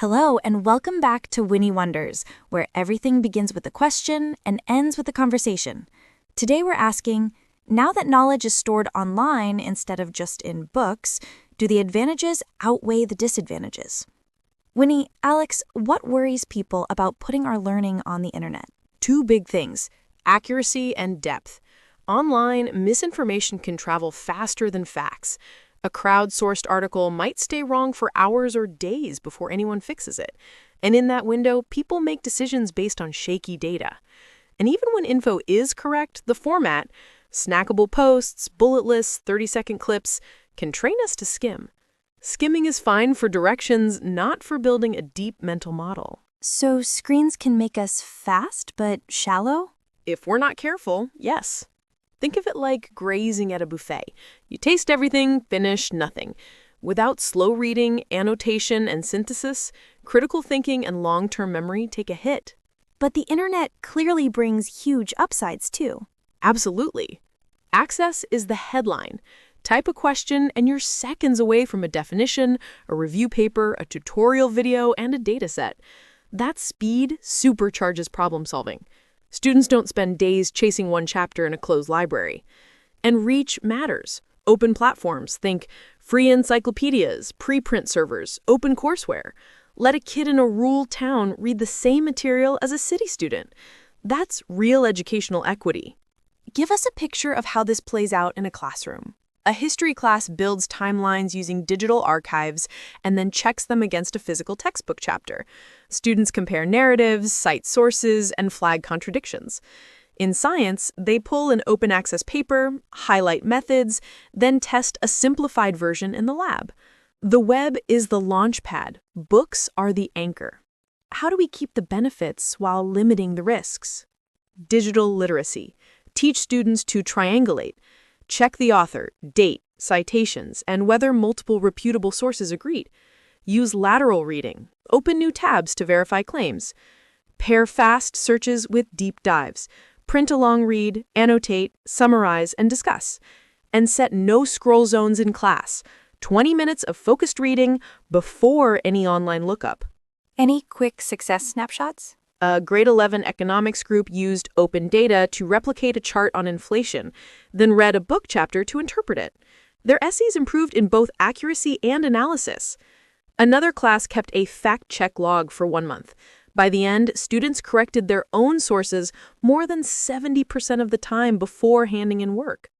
Hello, and welcome back to Winnie Wonders, where everything begins with a question and ends with a conversation. Today we're asking, now that knowledge is stored online instead of just in books, do the advantages outweigh the disadvantages? Winnie, Alex, what worries people about putting our learning on the internet? Two big things: accuracy and depth. Online, misinformation can travel faster than facts. A crowdsourced article might stay wrong for hours or days before anyone fixes it. And in that window, people make decisions based on shaky data. And even when info is correct, the format, snackable posts, bullet lists, 30-second clips, can train us to skim. Skimming is fine for directions, not for building a deep mental model. So screens can make us fast but shallow? If we're not careful, yes. Think of it like grazing at a buffet. You taste everything, finish nothing. Without slow reading, annotation, and synthesis, critical thinking and long-term memory take a hit. But the internet clearly brings huge upsides too. Absolutely. Access is the headline. Type a question and you're seconds away from a definition, a review paper, a tutorial video, and a dataset. That speed supercharges problem solving. Students don't spend days chasing one chapter in a closed library. And reach matters. Open platforms, think free encyclopedias, preprint servers, open courseware. Let a kid in a rural town read the same material as a city student. That's real educational equity. Give us a picture of how this plays out in a classroom. A history class builds timelines using digital archives and then checks them against a physical textbook chapter. Students compare narratives, cite sources, and flag contradictions. In science, they pull an open access paper, highlight methods, then test a simplified version in the lab. The web is the launch pad. Books are the anchor. How do we keep the benefits while limiting the risks? Digital literacy. Teach students to triangulate. Check the author, date, citations, and whether multiple reputable sources agreed. Use lateral reading. Open new tabs to verify claims. Pair fast searches with deep dives. Print a long read, annotate, summarize, and discuss. And set no scroll zones in class. 20 minutes of focused reading before any online lookup. Any quick success snapshots? A grade 11 economics group used open data to replicate a chart on inflation, then read a book chapter to interpret it. Their essays improved in both accuracy and analysis. Another class kept a fact-check log for 1 month. By the end, students corrected their own sources more than 70% of the time before handing in work.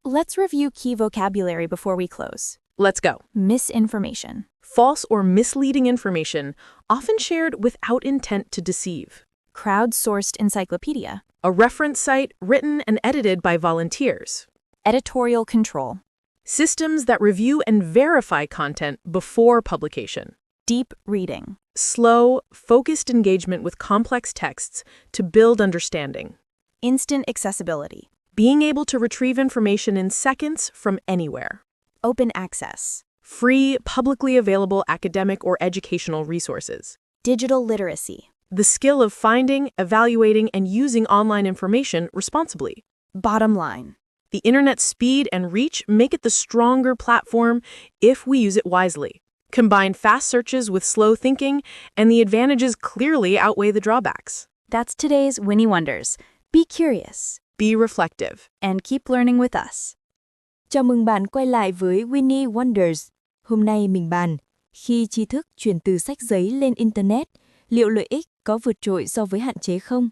Let's review key vocabulary before we close. Let's go. Misinformation. False or misleading information, often shared without intent to deceive. Crowdsourced encyclopedia. A reference site written and edited by volunteers. Editorial control. Systems that review and verify content before publication. Deep reading. Slow, focused engagement with complex texts to build understanding. Instant accessibility. Being able to retrieve information in seconds from anywhere. Open access. Free, publicly available academic or educational resources. Digital literacy. The skill of finding, evaluating, and using online information responsibly. Bottom line. The internet's speed and reach make it the stronger platform if we use it wisely. Combine fast searches with slow thinking, and the advantages clearly outweigh the drawbacks. That's today's Winnie Wonders. Be curious. Be reflective. And keep learning with us. Chào mừng bạn quay lại với Winnie Wonders. Hôm nay mình bàn, khi tri thức chuyển từ sách giấy lên Internet, liệu lợi ích có vượt trội so với hạn chế không?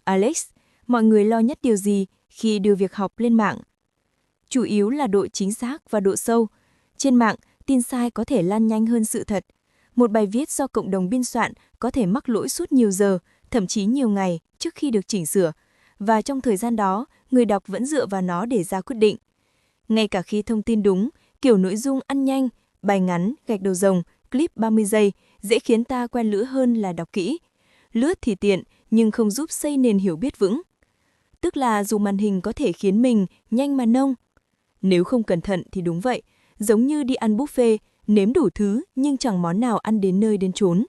Alex, mọi người lo nhất điều gì khi đưa việc học lên mạng? Chủ yếu là độ chính xác và độ sâu. Trên mạng, tin sai có thể lan nhanh hơn sự thật. Một bài viết do cộng đồng biên soạn có thể mắc lỗi suốt nhiều giờ, thậm chí nhiều ngày trước khi được chỉnh sửa. Và trong thời gian đó, người đọc vẫn dựa vào nó để ra quyết định. Ngay cả khi thông tin đúng, kiểu nội dung ăn nhanh, bài ngắn, gạch đầu dòng, clip 30 giây dễ khiến ta quen lướt hơn là đọc kỹ. Lướt thì tiện, nhưng không giúp xây nền hiểu biết vững. Tức là dù màn hình có thể khiến mình nhanh mà nông. Nếu không cẩn thận thì đúng vậy, giống như đi ăn buffet, nếm đủ thứ nhưng chẳng món nào ăn đến nơi đến chốn.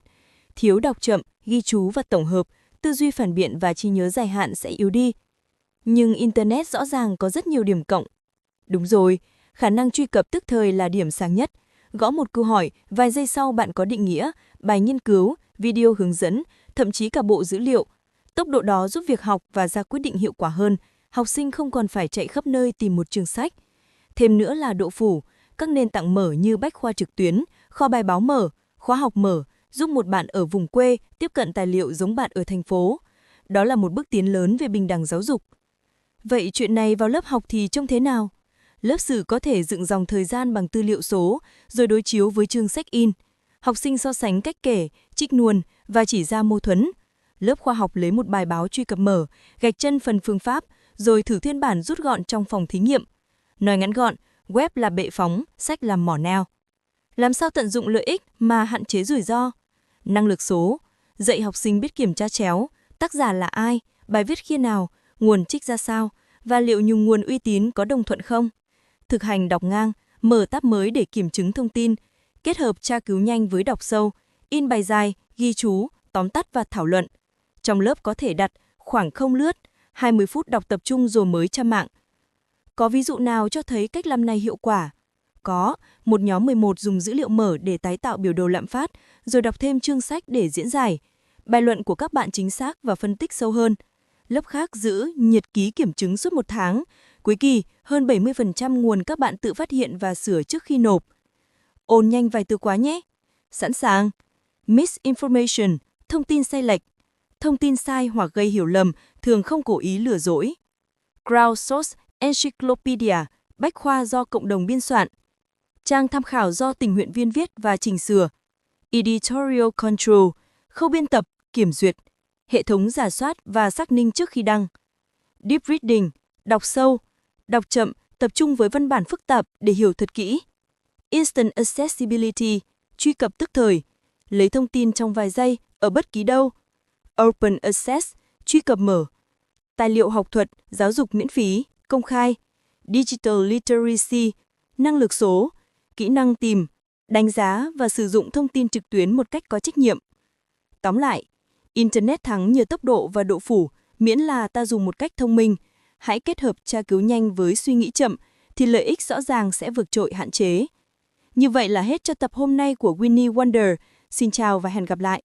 Thiếu đọc chậm, ghi chú và tổng hợp, tư duy phản biện và trí nhớ dài hạn sẽ yếu đi. Nhưng Internet rõ ràng có rất nhiều điểm cộng. Đúng rồi, khả năng truy cập tức thời là điểm sáng nhất. Gõ một câu hỏi, vài giây sau bạn có định nghĩa, bài nghiên cứu, video hướng dẫn, thậm chí cả bộ dữ liệu. Tốc độ đó giúp việc học và ra quyết định hiệu quả hơn. Học sinh không còn phải chạy khắp nơi tìm một chương sách. Thêm nữa là độ phủ. Các nền tảng mở như Bách khoa trực tuyến, kho bài báo mở, khóa học mở giúp một bạn ở vùng quê tiếp cận tài liệu giống bạn ở thành phố. Đó là một bước tiến lớn về bình đẳng giáo dục. Vậy chuyện này vào lớp học thì trông thế nào? Lớp sử có thể dựng dòng thời gian bằng tư liệu số, rồi đối chiếu với chương sách in. Học sinh so sánh cách kể, trích nguồn và chỉ ra mâu thuẫn. Lớp khoa học lấy một bài báo truy cập mở, gạch chân phần phương pháp, rồi thử phiên bản rút gọn trong phòng thí nghiệm. Nói ngắn gọn, web là bệ phóng, sách là mỏ neo. Làm sao tận dụng lợi ích mà hạn chế rủi ro? Năng lực số, dạy học sinh biết kiểm tra chéo, tác giả là ai, bài viết khi nào, nguồn trích ra sao, và liệu nhung nguồn uy tín có đồng thuận không? Thực hành đọc ngang, mở tab mới để kiểm chứng thông tin, kết hợp tra cứu nhanh với đọc sâu, in bài dài, ghi chú, tóm tắt và thảo luận. Trong lớp có thể đặt khoảng không lướt, 20 phút đọc tập trung rồi mới tra mạng. Có ví dụ nào cho thấy cách làm này hiệu quả? Có, một nhóm 11 dùng dữ liệu mở để tái tạo biểu đồ lạm phát, rồi đọc thêm chương sách để diễn giải. Bài luận của các bạn chính xác và phân tích sâu hơn. Lớp khác giữ nhật ký kiểm chứng suốt 1 tháng. Cuối kỳ, hơn 70% nguồn các bạn tự phát hiện và sửa trước khi nộp. Ôn nhanh vài từ khóa nhé. Sẵn sàng. Misinformation, thông tin sai lệch. Thông tin sai hoặc gây hiểu lầm thường không cố ý lừa dối. Crowdsource Encyclopedia, bách khoa do cộng đồng biên soạn. Trang tham khảo do tình nguyện viên viết và chỉnh sửa. Editorial Control, khâu biên tập, kiểm duyệt. Hệ thống rà soát và xác minh trước khi đăng. Deep Reading, đọc sâu, đọc chậm, tập trung với văn bản phức tạp để hiểu thật kỹ. Instant Accessibility, truy cập tức thời, lấy thông tin trong vài giây ở bất kỳ đâu. Open Access, truy cập mở. Tài liệu học thuật, giáo dục miễn phí, công khai. Digital Literacy, năng lực số, kỹ năng tìm, đánh giá và sử dụng thông tin trực tuyến một cách có trách nhiệm. Tóm lại, Internet thắng nhờ tốc độ và độ phủ, miễn là ta dùng một cách thông minh. Hãy kết hợp tra cứu nhanh với suy nghĩ chậm, thì lợi ích rõ ràng sẽ vượt trội hạn chế. Như vậy là hết cho tập hôm nay của Winnie Wonder. Xin chào và hẹn gặp lại!